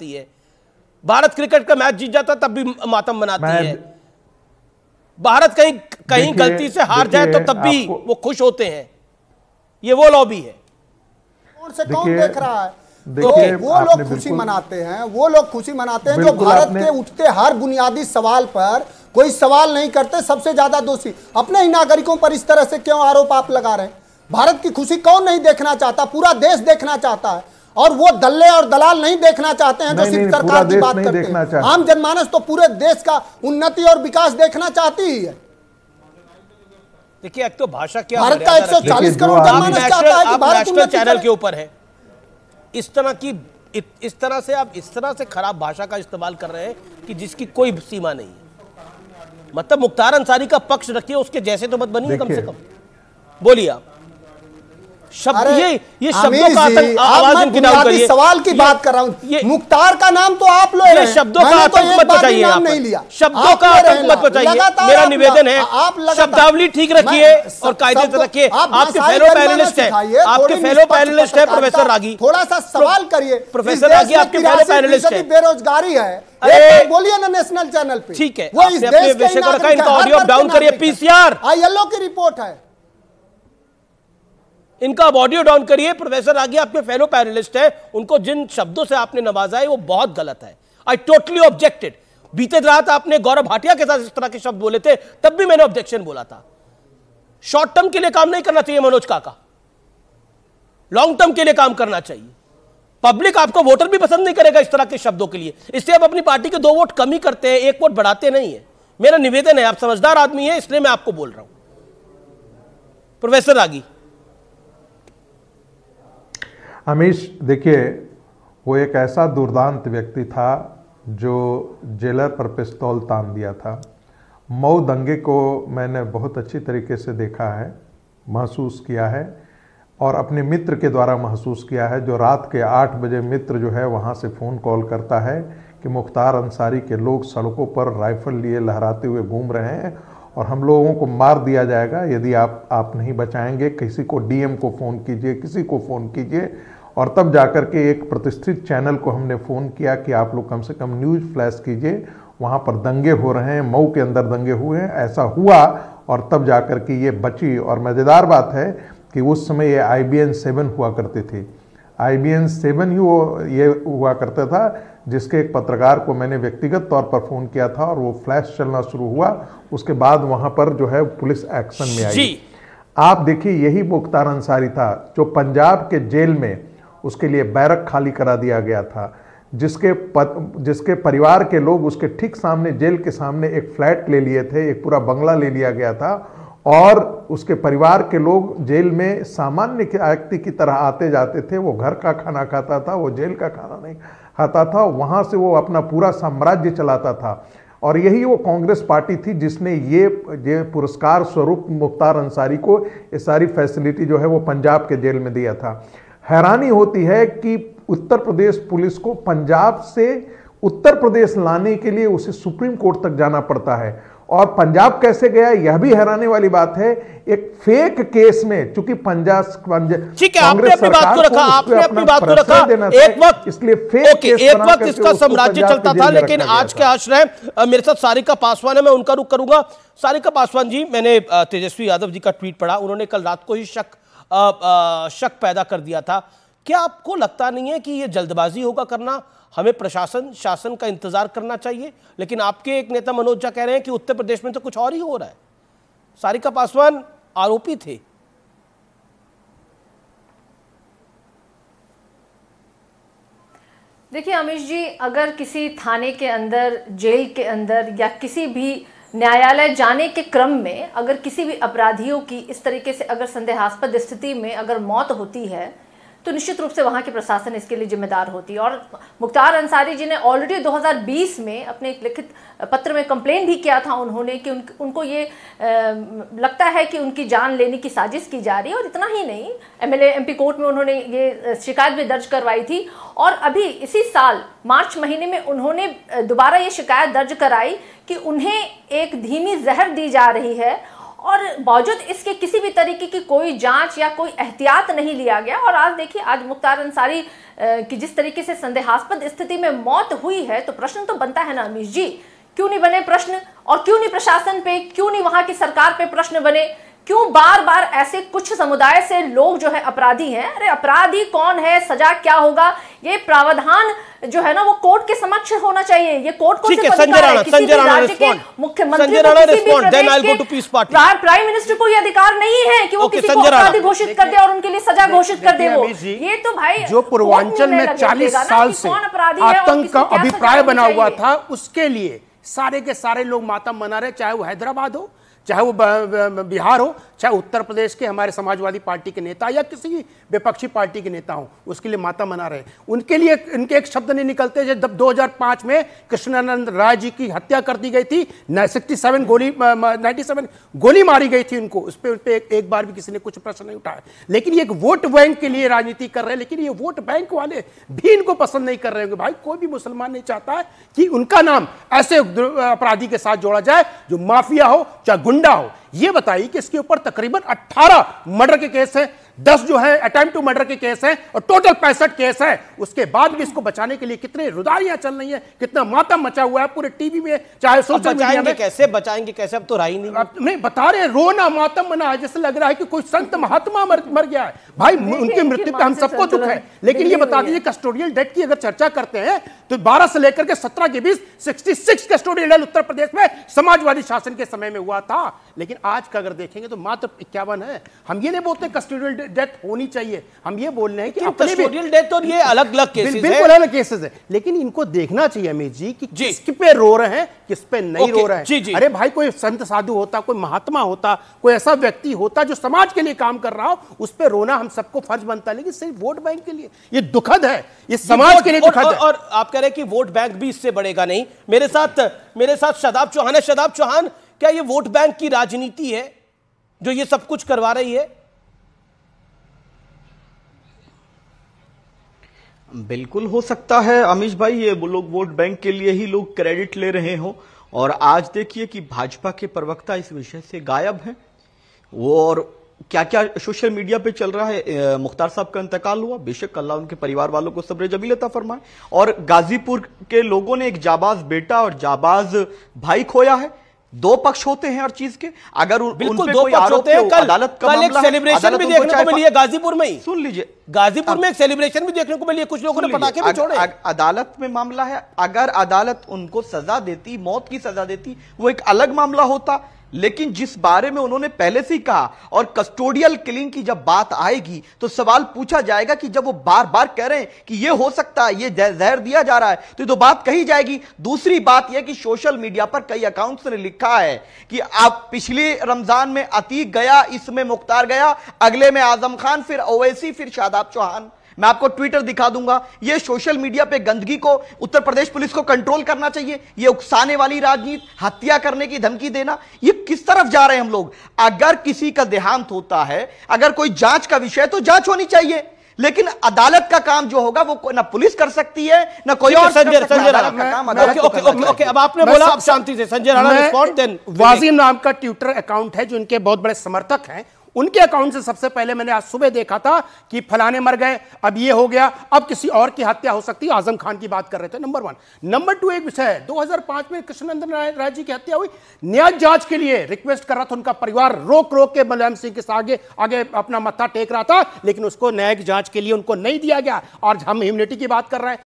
है। भारत क्रिकेट का मैच जीत जाता तब भी मातम मनाती है। भारत कहीं गलती से हार जाए तो तब भी वो खुश होते हैं। ये वो लॉबी है। कौन से कौन देख रहा है? तो वो लोग खुशी मनाते हैं, वो लोग खुशी मनाते हैं जो भारत के उठते हर बुनियादी सवाल पर कोई सवाल नहीं करते। सबसे ज्यादा दोषी अपने ही नागरिकों पर इस तरह से क्यों आरोप आप लगा रहे हैं? भारत की खुशी कौन नहीं देखना चाहता? पूरा देश देखना चाहता है। और वो दल्ले और दलाल नहीं देखना चाहते हैं जो सिर्फ सरकार की बात करते हैं। आम जनमानस तो पूरे देश का उन्नति और विकास देखना चाहती ही है। देखिए, एक तो भाषा क्या, भारत का 140 करोड़ जनमानस चाहता है कि भारत नेशनल चैनल के ऊपर है। इस तरह से आप इस तरह से खराब भाषा का इस्तेमाल कर रहे हैं कि जिसकी कोई सीमा नहीं है। मतलब मुख्तार अंसारी का पक्ष रखिए, उसके जैसे तो मत बनिए कम से कम। बोलिए आप। शब्द ये शब्दों का आवाज इनकी डाउन करिए। सवाल की बात कर रहा हूं। मुख्तार का नाम तो आप लोग ये शब्दों का आतंक मत बचाइए। शब्दों का आतंक मत बचाइए। मेरा निवेदन है, शब्दावली ठीक रखिए और कायदे से रखिए। आपके फेलो पैनलिस्ट है, आपके फेलो पैनलिस्ट है प्रोफेसर रागी। थोड़ा सा सवाल करिए। प्रोफेसर रागी आपके फेलो पैनलिस्ट है। बेरोजगारी है, बोलिए ना नेशनल चैनल पे। ठीक है, वो इस देश के विषय को रखा, इनका ऑडियो डाउन करिए। पीसीआर आईएलओ की रिपोर्ट है, इनका ऑडियो डाउन करिए। प्रोफेसर रागी आपके फेलो पैनलिस्ट है, उनको जिन शब्दों से आपने नवाजा है वो बहुत गलत है। I totally objected. बीते रात आपने गौरव भाटिया के साथ इस तरह के शब्द बोले थे, तब भी मैंने ऑब्जेक्शन बोला था। शॉर्ट टर्म के लिए काम नहीं करना चाहिए मनोज काका, लॉन्ग टर्म के लिए काम करना चाहिए। पब्लिक आपको वोटर भी पसंद नहीं करेगा इस तरह के शब्दों के लिए, इसलिए आप अपनी पार्टी के 2 वोट कम ही करते हैं, 1 वोट बढ़ाते नहीं है। मेरा निवेदन है, आप समझदार आदमी है इसलिए मैं आपको बोल रहा हूं। प्रोफेसर रागी। अमीश, देखिए, वो एक ऐसा दुर्दांत व्यक्ति था जो जेलर पर पिस्तौल तान दिया था। मऊ दंगे को मैंने बहुत अच्छी तरीके से देखा है, महसूस किया है और अपने मित्र के द्वारा महसूस किया है। जो रात के 8 बजे मित्र जो है वहाँ से फ़ोन कॉल करता है कि मुख्तार अंसारी के लोग सड़कों पर राइफल लिए लहराते हुए घूम रहे हैं और हम लोगों को मार दिया जाएगा यदि आप नहीं बचाएंगे। किसी को डीएम को फ़ोन कीजिए, किसी को फ़ोन कीजिए। और तब जाकर के एक प्रतिष्ठित चैनल को हमने फ़ोन किया कि आप लोग कम से कम न्यूज़ फ्लैश कीजिए, वहाँ पर दंगे हो रहे हैं, मऊ के अंदर दंगे हुए हैं। ऐसा हुआ और तब जाकर के ये बची। और मज़ेदार बात है कि उस समय ये IBN 7 हुआ करते थे। IBN 7 ही ये हुआ करता था, जिसके एक पत्रकार को मैंने व्यक्तिगत तौर पर फ़ोन किया था और वो फ्लैश चलना शुरू हुआ। उसके बाद वहाँ पर जो है पुलिस एक्शन में आई। आप देखिए, यही मुख्तार अंसारी था जो पंजाब के जेल में उसके लिए बैरक खाली करा दिया गया था, जिसके परिवार के लोग उसके ठीक सामने, जेल के सामने एक फ्लैट ले लिए थे, एक पूरा बंगला ले लिया गया था और उसके परिवार के लोग जेल में सामान्य व्यक्ति की तरह आते जाते थे। वो घर का खाना खाता था, वो जेल का खाना नहीं खाता था। वहाँ से वो अपना पूरा साम्राज्य चलाता था और यही वो कांग्रेस पार्टी थी जिसने ये पुरस्कार स्वरूप मुख्तार अंसारी को ये सारी फैसिलिटी जो है वो पंजाब के जेल में दिया था। हैरानी होती है कि उत्तर प्रदेश पुलिस को पंजाब से उत्तर प्रदेश लाने के लिए उसे सुप्रीम कोर्ट तक जाना पड़ता है। और पंजाब कैसे गया यह भी हैरानी वाली बात है। एक फेक केस में, चूंकि पंजाब ठीक है, आपने अपनी बात को रखा, आपने अपनी बात को रखा। एक वक्त इसलिए फेक एक वक्त इसका साम्राज्य चलता था, लेकिन आज के आश्रय मेरे साथ सारिका पासवान है, मैं उनका रुख करूंगा। सारिका पासवान जी, मैंने तेजस्वी यादव जी का ट्वीट पढ़ा, उन्होंने कल रात को ही शक पैदा कर दिया था। क्या आपको लगता नहीं है कि यह जल्दबाजी होगा करना? हमें प्रशासन शासन का इंतजार करना चाहिए। लेकिन आपके एक नेता मनोज झा कह रहे हैं कि उत्तर प्रदेश में तो कुछ और ही हो रहा है। सारिका पासवान आरोपी थे। देखिए अमीश जी, अगर किसी थाने के अंदर, जेल के अंदर या किसी भी न्यायालय जाने के क्रम में अगर किसी भी अपराधियों की इस तरीके से अगर संदेहास्पद स्थिति में अगर मौत होती है तो निश्चित रूप से वहाँ की प्रशासन इसके लिए जिम्मेदार होती है। और मुख्तार अंसारी जी ने ऑलरेडी 2020 में अपने एक लिखित पत्र में कंप्लेन भी किया था उन्होंने कि उनको ये लगता है कि उनकी जान लेने की साजिश की जा रही है। और इतना ही नहीं, MLA MP कोर्ट में उन्होंने ये शिकायत भी दर्ज करवाई थी। और अभी इसी साल मार्च महीने में उन्होंने दोबारा ये शिकायत दर्ज कराई कि उन्हें एक धीमी जहर दी जा रही है और बावजूद इसके किसी भी तरीके की कोई जांच या कोई एहतियात नहीं लिया गया। और आज देखिए, आज मुख्तार अंसारी की जिस तरीके से संदेहास्पद स्थिति में मौत हुई है, तो प्रश्न तो बनता है ना अमीश जी, क्यों नहीं बने प्रश्न? और क्यों नहीं प्रशासन पे, क्यों नहीं वहां की सरकार पे प्रश्न बने? क्यों बार बार ऐसे कुछ समुदाय से लोग जो है अपराधी हैं? अरे अपराधी कौन है, सजा क्या होगा, ये प्रावधान जो है ना वो कोर्ट के समक्ष होना चाहिए। ये कोर्ट को सिर्फ अधिकार है, किसी भी राज्य के मुख्यमंत्री को, किसी भी प्रदेश के प्राइम मिनिस्टर को ये अधिकार नहीं है कि वो किसी को अपराधी घोषित कर दे और उनके लिए सजा घोषित कर दे। वो ये तो भाई जो पूर्वांचल में 40 साल से आतंक का अभिप्राय बना हुआ था, उसके लिए सारे के सारे लोग मातम मना रहे, चाहे वो हैदराबाद हो, चाहे वो बिहार हो, चाहे उत्तर प्रदेश के हमारे समाजवादी पार्टी के नेता या किसी विपक्षी पार्टी के नेता हो, उसके लिए माता मना रहे। उनके लिए इनके एक शब्द नहीं निकलते। जब 2005 में कृष्णानंद राय जी की हत्या कर दी गई थी, 97 गोली मारी गई थी उनको, उस पर एक बार भी किसी ने कुछ प्रश्न नहीं उठाया। लेकिन ये एक वोट बैंक के लिए राजनीति कर रहे हैं, लेकिन ये वोट बैंक वाले भी इनको पसंद नहीं कर रहे होंगे। भाई कोई भी मुसलमान नहीं चाहता है कि उनका नाम ऐसे अपराधी के साथ जोड़ा जाए जो माफिया हो चाहे गुंडा हो। ये बताइए कि इसके ऊपर तकरीबन 18 मर्डर के केस हैं, 10 जो है अटेम्प्ट टू मर्डर के केस हैं और टोटल 65 केस है। उसके बाद भी इसको बचाने के लिए कितने रुदारियां चल रही हैं, कितना मातम मचा हुआ है पूरे टीवी में, चाहे सोशल मीडिया में। कैसे बचाएंगे, कैसे? अब तो रही नहीं, अब नहीं बता रहे, रोना मातम मना है, जैसे लग रहा है कि कोई संत महात्मा मर गया है। भाई उनकी मृत्यु पे हम सबको दुख है, लेकिन ये बता दीजिए कस्टोडियल डेथ की अगर चर्चा करते हैं तो 12 से लेकर के 17 के बीच 66 कस्टोडियल डेथ उत्तर प्रदेश में समाजवादी शासन के समय में हुआ था। लेकिन आज का अगर देखेंगे तो मात्र 51 है। हम ये नहीं बोलते कस्टोडियल डेथ होनी चाहिए, हम ये बोल रहे हैं कि कस्टोडियल डेथ और ये अलग अलग केसेस हैं, बिल्कुल अलग केसेस है। लेकिन इनको देखना चाहिए अमित जी कि किस पे रो रहे हैं, किस पे नहीं रो रहे हैं। अरे भाई कोई संत साधु होता, कोई महात्मा होता, कोई ऐसा व्यक्ति होता जो समाज के लिए काम कर रहा हो, उस पे रोना हम सबको फर्ज बनता है। लेकिन सिर्फ वोट बैंक के लिए ये दुखद है, ये समाज के लिए दुखद है। और आप कह रहे हैं कि वोट बैंक भी इससे बढ़ेगा नहीं। मेरे साथ शादाब चौहान है। शादाब चौहान, क्या ये वोट बैंक की राजनीति है जो ये सब कुछ करवा रही है? बिल्कुल हो सकता है अमीश भाई, ये लोग वोट बैंक के लिए ही लोग क्रेडिट ले रहे हो। और आज देखिए कि भाजपा के प्रवक्ता इस विषय से गायब हैं। वो और क्या क्या सोशल मीडिया पे चल रहा है। मुख्तार साहब का इंतकाल हुआ, बेशक अल्लाह उनके परिवार वालों को सब्र जमील अता फरमाए। और गाजीपुर के लोगों ने एक जाबाज बेटा और जाबाज भाई खोया है। दो पक्ष होते हैं हर चीज के। अगर बिल्कुल दो पक्ष होते हैं। कल एक सेलिब्रेशन भी देखने को मिली है गाजीपुर में ही। सुन लीजिए, गाजीपुर में एक सेलिब्रेशन भी देखने को मिली है, कुछ लोगों ने पटाखे भी छोड़े। अदालत में मामला है, अगर अदालत उनको सजा देती, मौत की सजा देती, वो एक अलग मामला होता। लेकिन जिस बारे में उन्होंने पहले से ही कहा, और कस्टोडियल किलिंग की जब बात आएगी तो सवाल पूछा जाएगा कि जब वो बार बार कह रहे हैं कि ये हो सकता है, ये जहर दिया जा रहा है, तो ये तो बात कही जाएगी। दूसरी बात यह कि सोशल मीडिया पर कई अकाउंट्स ने लिखा है कि आप पिछले रमजान में अतीक गया, इसमें मुख्तार गया, अगले में आजम खान, फिर ओवैसी, फिर शादाब चौहान। मैं आपको ट्विटर दिखा दूंगा। ये सोशल मीडिया पे गंदगी को उत्तर प्रदेश पुलिस को कंट्रोल करना चाहिए। ये उकसाने वाली राजनीति, हत्या करने की धमकी देना, ये किस तरफ जा रहे हैं हम लोग? अगर किसी का देहांत होता है, अगर कोई जांच का विषय, तो जांच होनी चाहिए। लेकिन अदालत का काम जो होगा वो ना पुलिस कर सकती है ना कोई और। संजय अब आपने बोला, आप शांति से। संजय राणा रिस्पॉन्ड, देन वाजिम नाम का ट्विटर अकाउंट है जो इनके बहुत बड़े समर्थक हैं, उनके अकाउंट से सबसे पहले मैंने आज सुबह देखा था कि फलाने मर गए, अब ये हो गया, अब किसी और की हत्या हो सकती है। आजम खान की बात कर रहे थे, नंबर 1। नंबर 2 एक विषय है, 2005 में कृष्णानंद राय जी की हत्या हुई, न्याय जांच के लिए रिक्वेस्ट कर रहा था उनका परिवार, रोक के मुलायम सिंह के आगे अपना मत्था टेक रहा था, लेकिन उसको न्यायिक जांच के लिए उनको नहीं दिया गया। और हम ह्यूमैनिटी की बात कर रहे हैं।